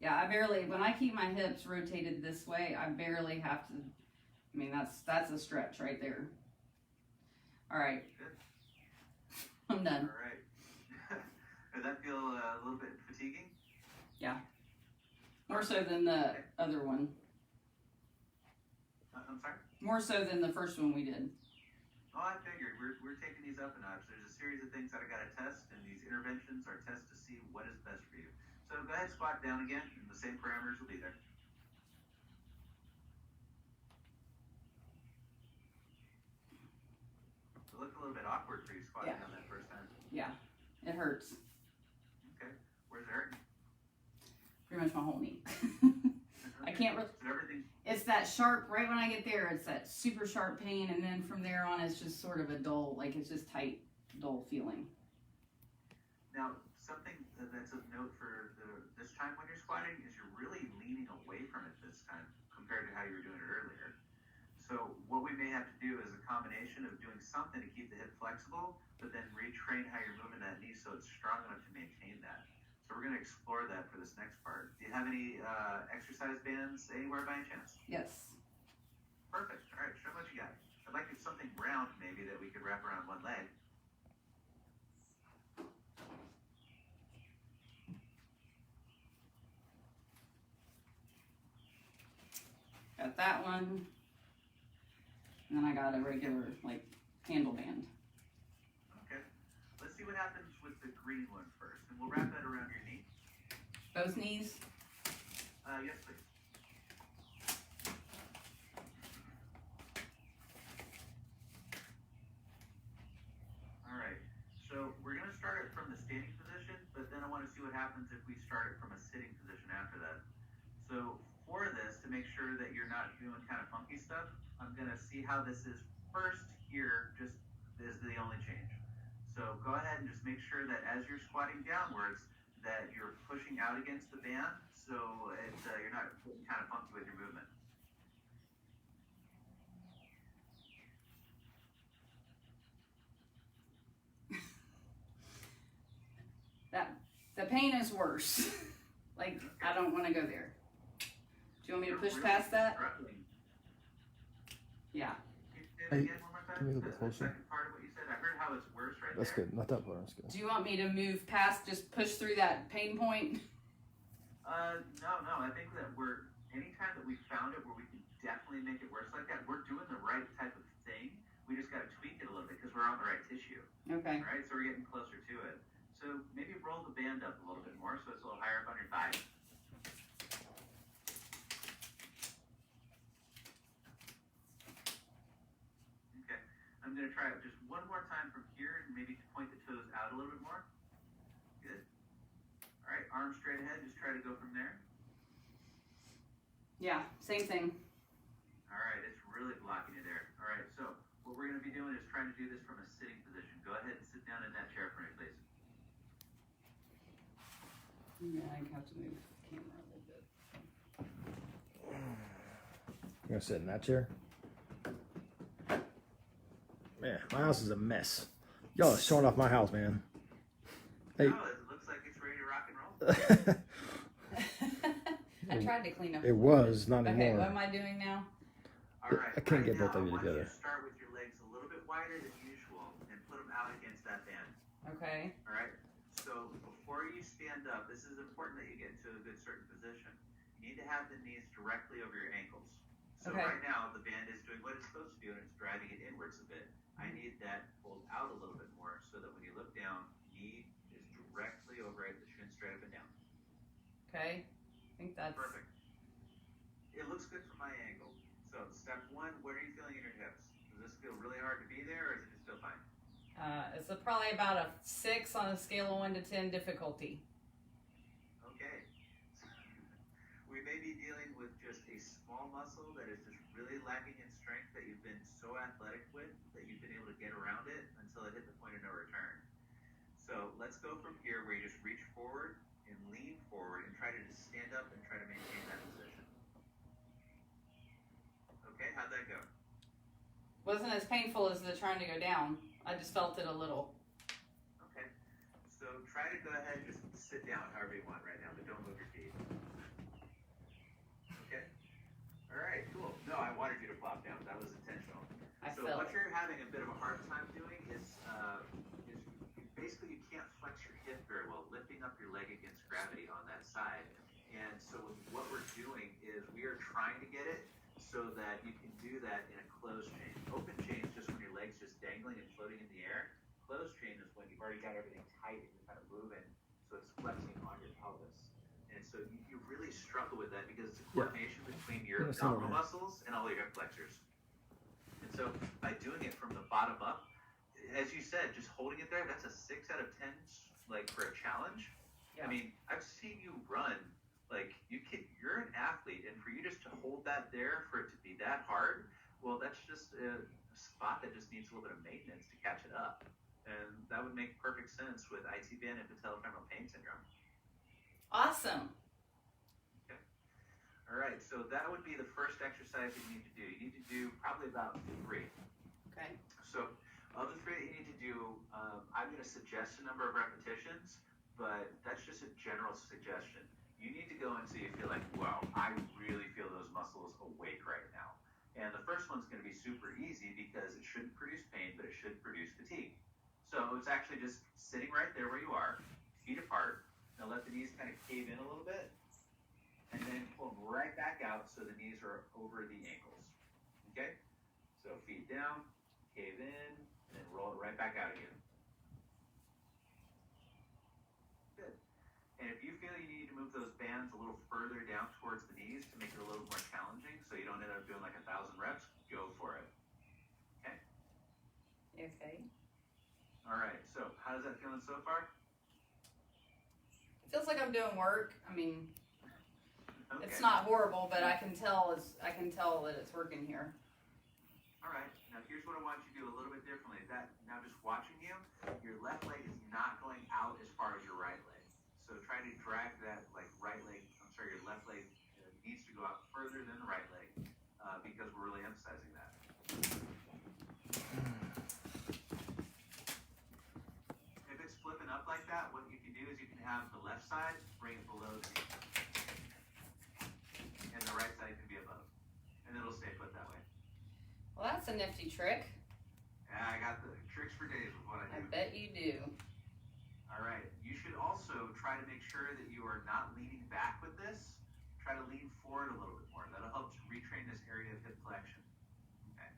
Speaker 1: Yeah, I barely, when I keep my hips rotated this way, I barely have to, I mean, that's a stretch right there. All right.
Speaker 3: Good.
Speaker 1: I'm done.
Speaker 3: All right. Does that feel a little bit fatiguing?
Speaker 1: Yeah. More so than the other one.
Speaker 3: I'm sorry?
Speaker 1: More so than the first one we did.
Speaker 3: Oh, I figured. We're taking these up a notch. There's a series of things that I got to test, and these interventions are tests to see what is best for you. So go ahead, squat down again, and the same parameters will be there. It looked a little bit awkward for you squatting down that first time.
Speaker 1: Yeah, it hurts.
Speaker 3: Okay. Where's it hurting?
Speaker 1: Pretty much my whole knee. I can't really.
Speaker 3: So everything.
Speaker 1: It's that sharp, right when I get there, it's that super sharp pain, and then from there on, it's just sort of a dull, like it's just tight, dull feeling.
Speaker 3: Now, something that's of note for this time when you're squatting is you're really leaning away from it this time compared to how you were doing it earlier. So what we may have to do is a combination of doing something to keep the hip flexible, but then retrain how you're moving that knee so it's strong enough to maintain that. So we're going to explore that for this next part. Do you have any exercise bands anywhere by any chance?
Speaker 1: Yes.
Speaker 3: Perfect. All right, show me what you got. I'd like something round maybe that we could wrap around one leg.
Speaker 1: Got that one. And then I got a regular, like, handle band.
Speaker 3: Okay. Let's see what happens with the green one first, and we'll wrap that around your knee.
Speaker 1: Both knees?
Speaker 3: Yes, please. All right. So we're going to start it from the standing position, but then I want to see what happens if we start it from a sitting position after that. So for this, to make sure that you're not doing kind of funky stuff, I'm going to see how this is first here, just is the only change. So go ahead and just make sure that as you're squatting downwards, that you're pushing out against the band, so you're not getting kind of funky with your movement.
Speaker 1: The pain is worse. Like, I don't want to go there. Do you want me to push past that?
Speaker 3: Struggling.
Speaker 1: Yeah.
Speaker 3: Can you say that again one more time?
Speaker 2: Can we look a bit
Speaker 3: That's the
Speaker 2: closer?
Speaker 3: second part of what you said. I heard how it's worse right
Speaker 2: That's
Speaker 3: there.
Speaker 2: good. Not that far. That's good.
Speaker 1: Do you want me to move past, just push through that pain point?
Speaker 3: No. I think that anytime that we found it where we can definitely make it worse like that, we're doing the right type of thing. We just got to tweak it a little bit because we're on the right tissue.
Speaker 1: Okay.
Speaker 3: All right, so we're getting closer to it. So maybe roll the band up a little bit more so it's a little higher up on your thigh. Okay, I'm going to try it just one more time from here and maybe point the toes out a little bit more. Good. All right, arms straight ahead, just try to go from there.
Speaker 1: Yeah, same thing.
Speaker 3: All right, it's really blocking you there. All right, so what we're going to be doing is trying to do this from a sitting position. Go ahead and sit down in that chair for me, please.
Speaker 1: Yeah, I have to move the camera a little bit.
Speaker 2: You're gonna sit in that chair? Man, my house is a mess. Y'all are showing off my house, man. Hey.
Speaker 3: Oh, it looks like it's ready to rock and roll.
Speaker 1: I tried to clean up.
Speaker 2: It was, not
Speaker 1: Okay,
Speaker 2: anymore.
Speaker 1: what am I doing now?
Speaker 3: All right,
Speaker 2: I can't get
Speaker 3: now,
Speaker 2: both of you
Speaker 3: I want
Speaker 2: together.
Speaker 3: you to start with your legs a little bit wider than usual and put them out against that band.
Speaker 1: Okay.
Speaker 3: All right. So before you stand up, this is important that you get into a good certain position. You need to have the knees directly over your ankles. So
Speaker 1: Okay.
Speaker 3: right now, the band is doing what it's supposed to do, and it's driving it inwards a bit. I need that pulled out a little bit more so that when you look down, knee is directly over it, the shin straight up and down.
Speaker 1: Okay. I think that's
Speaker 3: Perfect. It looks good from my angle. So step one, what are you feeling in your hips? Does this feel really hard to be there, or does it just feel fine?
Speaker 1: it's probably about a 6 on a scale of 1 to 10 difficulty.
Speaker 3: Okay. We may be dealing with just a small muscle that is just really lacking in strength that you've been so athletic with that you've been able to get around it until it hit the point of no return. So let's go from here where you just reach forward and lean forward and try to just stand up and try to maintain that position. Okay, how'd that go?
Speaker 1: Wasn't as painful as the trying to go down. I just felt it a little.
Speaker 3: Okay. So try to go ahead and just sit down however you want right now, but don't move your feet. Okay. All right, cool. No, I wanted you to flop down. That was intentional. So
Speaker 1: felt.
Speaker 3: what you're having a bit of a hard time doing is basically you can't flex your hip very well, lifting up your leg against gravity on that side. And so what we're doing is we are trying to get it so that you can do that in a closed chain. Open chain is just when your leg's just dangling and floating in the air. Closed chain is when you've already got everything tight and you're kind of moving, so it's flexing on your pelvis. And so you really struggle with that because it's a coordination between your abdominal muscles and all your hip flexors. And so by doing it from the bottom up, as you said, just holding it there, that's a 6 out of 10, like for a challenge. Yeah. I mean, I've seen you run, like you're an athlete, and for you just to hold that there, for it to be that hard, well, that's just a spot that just needs a little bit of maintenance to catch it up. And that would make perfect sense with ITBN and patellofemoral pain syndrome.
Speaker 1: Awesome.
Speaker 3: Okay. All right, so that would be the first exercise that you need to do. You need to do probably about 3.
Speaker 1: Okay.
Speaker 3: So of the 3 that you need to do, I'm going to suggest a number of repetitions, but that's just a general suggestion. You need to go until you feel like, wow, I really feel those muscles awake right now. And the first one's going to be super easy because it shouldn't produce pain, but it should produce fatigue. So it's actually just sitting right there where you are, feet apart. Now let the knees kind of cave in a little bit, and then pull them right back out so the knees are over the ankles. Okay? So feet down, cave in, and then roll it right back out again. Good. And if you feel you need to move those bands a little further down towards the knees to make it a little more challenging so you don't end up doing like 1,000 reps, go for it. Okay?
Speaker 1: Okay.
Speaker 3: All right, so how does that feeling so far?
Speaker 1: It feels like I'm doing work. I mean,
Speaker 3: Okay.
Speaker 1: it's not horrible, but I can tell that it's working here.
Speaker 3: All right, now here's what I want you to do a little bit differently. Now just watching you, your left leg is not going out as far as your right leg. So try to drag that your left leg needs to go out further than the right leg because we're really emphasizing that. If it's flipping up like that, what you can do is you can have the left side bring it below the knee. And the right side can be above. And it'll stay put that way.
Speaker 1: Well, that's a nifty trick.
Speaker 3: Yeah, I got the tricks for days with what I do.
Speaker 1: I bet you do.
Speaker 3: All right. You should also try to make sure that you are not leaning back with this. Try to lean forward a little bit more. That'll help to retrain this area of hip flexion. Okay.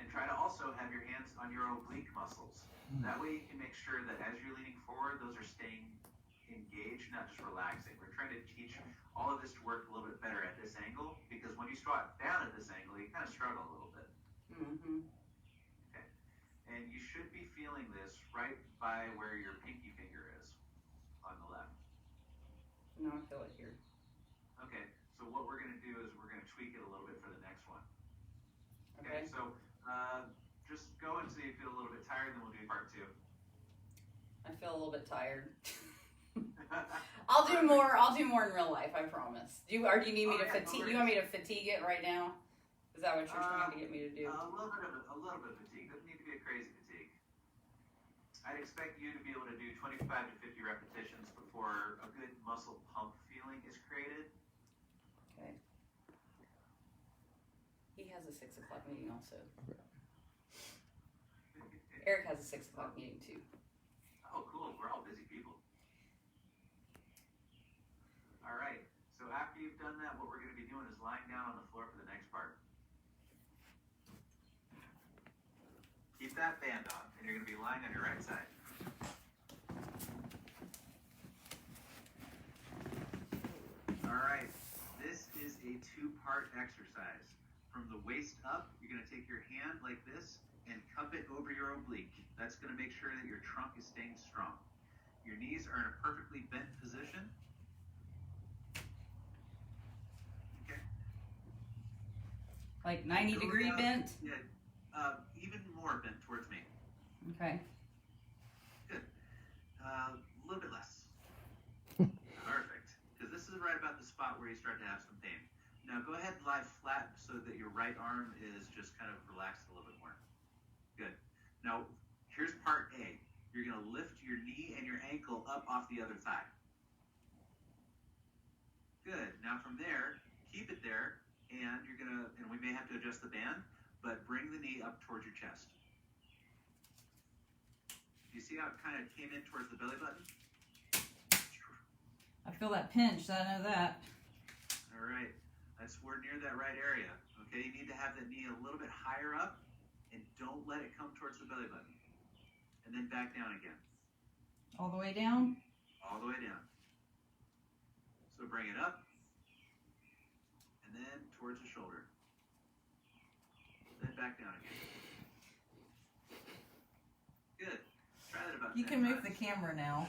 Speaker 3: And try to also have your hands on your oblique muscles. That way you can make sure that as you're leaning forward, those are staying engaged, not just relaxing. We're trying to teach all of this to work a little bit better at this angle, because when you squat down at this angle, you kind of struggle a little bit.
Speaker 1: Mm-hmm.
Speaker 3: Okay. And you should be feeling this right by where your pinky finger is on the left.
Speaker 1: No, I feel it here.
Speaker 3: Okay, so what we're going to do is we're going to tweak it a little bit for the next one.
Speaker 1: Okay.
Speaker 3: So just go until you feel a little bit tired, then we'll do part 2.
Speaker 1: I feel a little bit tired. I'll do more in real life, I promise. Do you need me to fatigue? You want me to fatigue it right now? Is that what you're trying to get me to do?
Speaker 3: A little bit of fatigue. Doesn't need to be a crazy fatigue. I'd expect you to be able to do 25 to 50 repetitions before a good muscle pump feeling is created.
Speaker 1: Okay. He has a 6 o'clock meeting also. Eric has a 6 o'clock meeting too.
Speaker 3: Oh, cool. We're all busy people. All right. So after you've done that, what we're going to be doing is lying down on the floor for the next part. Keep that band on, and you're going to be lying on your right side. All right. This is a 2-part exercise. From the waist up, you're going to take your hand like this and cup it over your oblique. That's going to make sure that your trunk is staying strong. Your knees are in a perfectly bent position. Okay.
Speaker 1: Like 90-degree bent?
Speaker 3: Yeah, even more bent towards me.
Speaker 1: Okay.
Speaker 3: Good. A little bit less. Perfect. Because this is right about the spot where you start to have some pain. Now go ahead and lie flat so that your right arm is just kind of relaxed a little bit more. Good. Now, here's part A. You're going to lift your knee and your ankle up off the other thigh. Good. Now from there, keep it there, and you're going to, and we may have to adjust the band, but bring the knee up towards your chest. You see how it kind of came in towards the belly button?
Speaker 1: I feel that pinch, I know that.
Speaker 3: All right. We're near that right area. Okay, you need to have the knee a little bit higher up, and don't let it come towards the belly button. And then back down again.
Speaker 1: All the way down?
Speaker 3: All the way down. So bring it up, and then towards the shoulder. Then back down again. Good. Try that about 10
Speaker 1: You can move
Speaker 3: times.
Speaker 1: the camera now.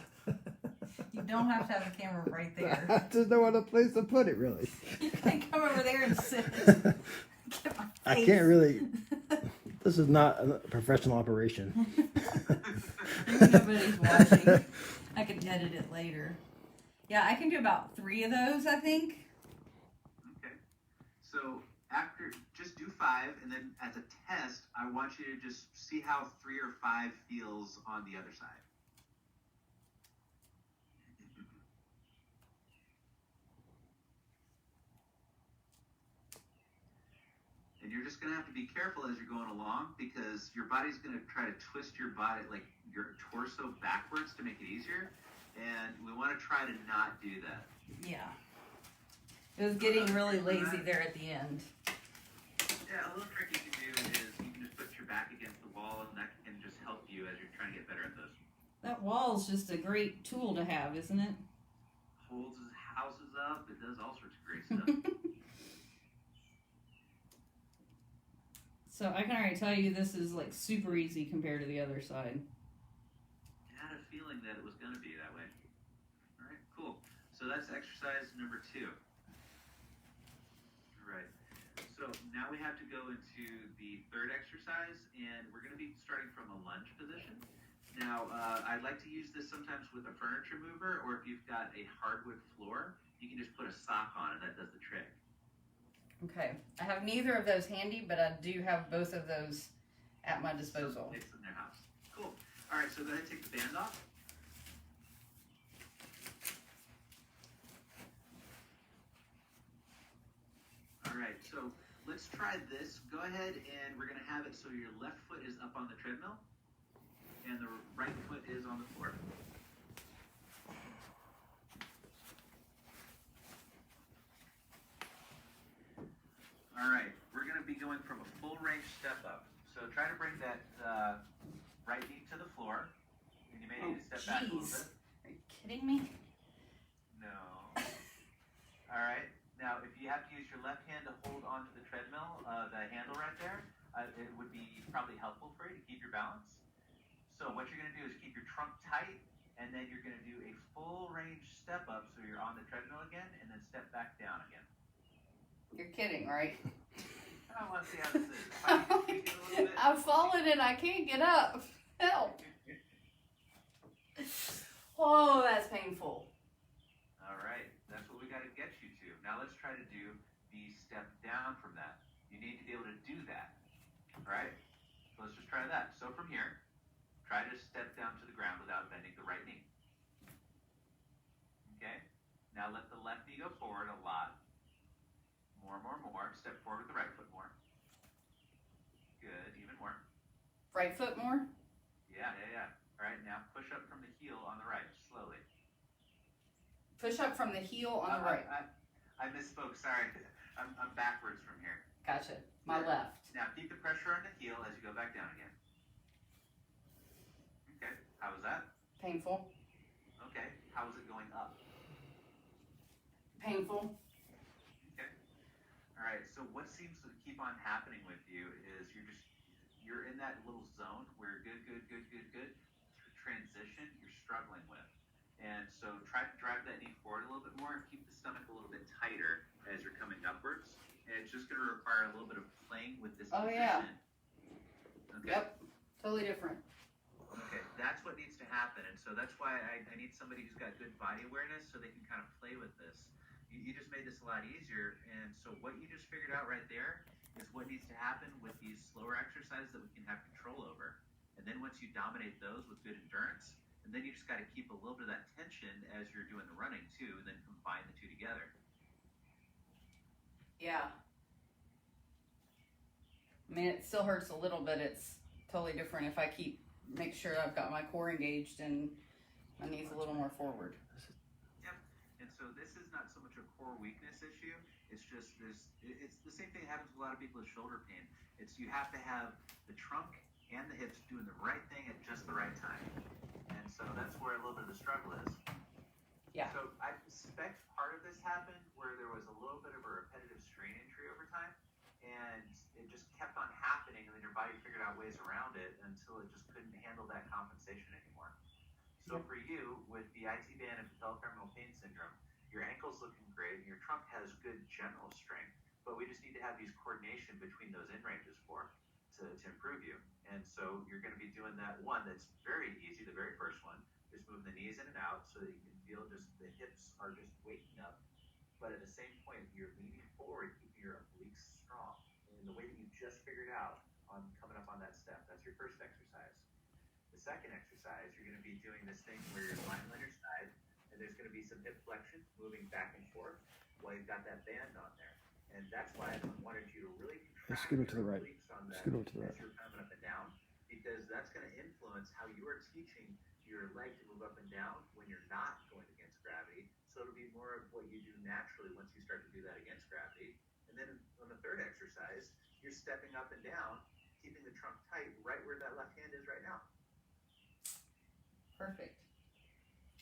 Speaker 1: You don't have to have the camera right there.
Speaker 2: I just don't want a place to put it, really.
Speaker 1: You can come over there and sit. Get my
Speaker 2: I
Speaker 1: face.
Speaker 2: can't really. This is not a professional operation.
Speaker 1: Nobody's watching. I can edit it later. Yeah, I can do about 3 of those, I think.
Speaker 3: Okay. So after, just do 5, and then as a test, I want you to just see how 3 or 5 feels on the other side. And you're just going to have to be careful as you're going along, because your body's going to try to twist your body, like your torso backwards to make it easier. And we want to try to not do that.
Speaker 1: Yeah. It was getting really lazy there at the end.
Speaker 3: Yeah, a little trick you can do is you can just put your back against the wall, and that can just help you as you're trying to get better at those.
Speaker 1: That wall's just a great tool to have, isn't it?
Speaker 3: Holds houses up. It does all sorts of great stuff.
Speaker 1: So I can already tell you this is like super easy compared to the other side.
Speaker 3: I had a feeling that it was going to be that way. All right, cool. So that's exercise number 2. All right. So now we have to go into the 3rd exercise, and we're going to be starting from a lunge position. Now, I'd like to use this sometimes with a furniture mover, or if you've got a hardwood floor, you can just put a sock on, and that does the trick.
Speaker 1: Okay. I have neither of those handy, but I do have both of those at my disposal.
Speaker 3: It's in their house. Cool. All right, so go ahead and take the band off. All right, so let's try this. Go ahead, and we're going to have it so your left foot is up on the treadmill, and the right foot is on the floor. All right, we're going to be going from a full range step up. So try to bring that right knee to the floor, and you may need to step back a little bit.
Speaker 1: Are you kidding me?
Speaker 3: No. All right. Now, if you have to use your left hand to hold onto the treadmill, the handle right there, it would be probably helpful for you to keep your balance. So what you're going to do is keep your trunk tight, and then you're going to do a full range step up, so you're on the treadmill again, and then step back down again.
Speaker 1: You're kidding, right?
Speaker 3: I want to see how this is. If I can tweak it a little bit.
Speaker 1: I've fallen and I can't get up. Help. Oh, that's painful.
Speaker 3: All right, that's what we got to get you to. Now let's try to do the step down from that. You need to be able to do that. All right, so let's just try that. So from here, try to step down to the ground without bending the right knee. Okay, now let the left knee go forward a lot. More. Step forward with the right foot more. Good, even more.
Speaker 1: Right foot more?
Speaker 3: Yeah. All right, now push up from the heel on the right, slowly.
Speaker 1: Push up from the heel on the right.
Speaker 3: I misspoke, sorry. I'm backwards from here.
Speaker 1: Gotcha. My
Speaker 3: Good.
Speaker 1: left.
Speaker 3: Now keep the pressure on the heel as you go back down again. Okay, how was that?
Speaker 1: Painful.
Speaker 3: Okay, how was it going up?
Speaker 1: Painful.
Speaker 3: Okay. All right, so what seems to keep on happening with you is you're in that little zone where good transition you're struggling with. And so try to drive that knee forward a little bit more and keep the stomach a little bit tighter as you're coming upwards. And it's just going to require a little bit of playing with this
Speaker 1: Oh,
Speaker 3: position.
Speaker 1: yeah.
Speaker 3: Okay.
Speaker 1: Yep. Totally different.
Speaker 3: Okay, that's what needs to happen. And so that's why I need somebody who's got good body awareness so they can kind of play with this. you just made this a lot easier. And so what you just figured out right there is what needs to happen with these slower exercises that we can have control over. And then once you dominate those with good endurance, and then you just got to keep a little bit of that tension as you're doing the running too, and then combine the two together.
Speaker 1: Yeah. I mean, it still hurts a little, but it's totally different if I make sure I've got my core engaged and my knees a little more forward.
Speaker 3: Yep. And so this is not so much a core weakness issue. It's just this. It's the same thing that happens with a lot of people with shoulder pain. It's you have to have the trunk and the hips doing the right thing at just the right time. And so that's where a little bit of the struggle is.
Speaker 1: Yeah.
Speaker 3: So I suspect part of this happened where there was a little bit of a repetitive strain injury over time, and it just kept on happening, and then your body figured out ways around it until it just couldn't handle that compensation anymore. So for you, with the IT band and patellofemoral pain syndrome, your ankle's looking great, and your trunk has good general strength, but we just need to have these coordination between those in ranges to improve you. And so you're going to be doing that one that's very easy, the very first one, just moving the knees in and out so that you can feel just the hips are just waking up. But at the same point, you're leaning forward, keeping your obliques strong in the way that you just figured out on coming up on that step. That's your first exercise. The second exercise, you're going to be doing this thing where you're lying on your side, and there's going to be some hip flexion moving back and forth while you've got that band on there. And that's why I wanted you to really contract
Speaker 2: Scoot over to the right.
Speaker 3: obliques on that
Speaker 2: Scoot over to the right.
Speaker 3: as you're coming up and down, because that's going to influence how you are teaching your leg to move up and down when you're not going against gravity. So it'll be more of what you do naturally once you start to do that against gravity. And then on the third exercise, you're stepping up and down, keeping the trunk tight right where that left hand is right now.
Speaker 1: Perfect.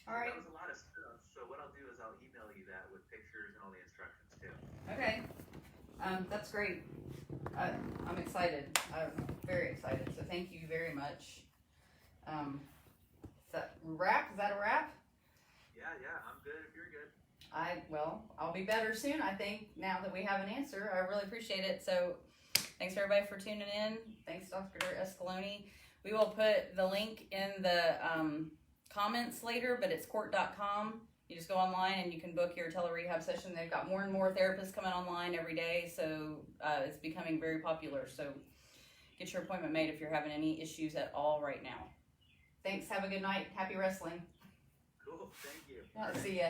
Speaker 1: All right.
Speaker 3: That was a lot of stuff. So what I'll do is I'll email you that with pictures and all the instructions too.
Speaker 1: Okay. That's great. I'm excited. I'm very excited. So thank you very much. Is that a wrap? Is that a wrap?
Speaker 3: Yeah, I'm good if you're good.
Speaker 1: I'll be better soon, I think, now that we have an answer. I really appreciate it. So thanks everybody for tuning in. Thanks, Dr. Escaloni. We will put the link in the comments later, but it's KORT.com. You just go online and you can book your TeleRehab session. They've got more and more therapists coming online every day, so it's becoming very popular. So get your appointment made if you're having any issues at all right now. Thanks. Have a good night. Happy wrestling.
Speaker 3: Cool. Thank you.
Speaker 1: See ya.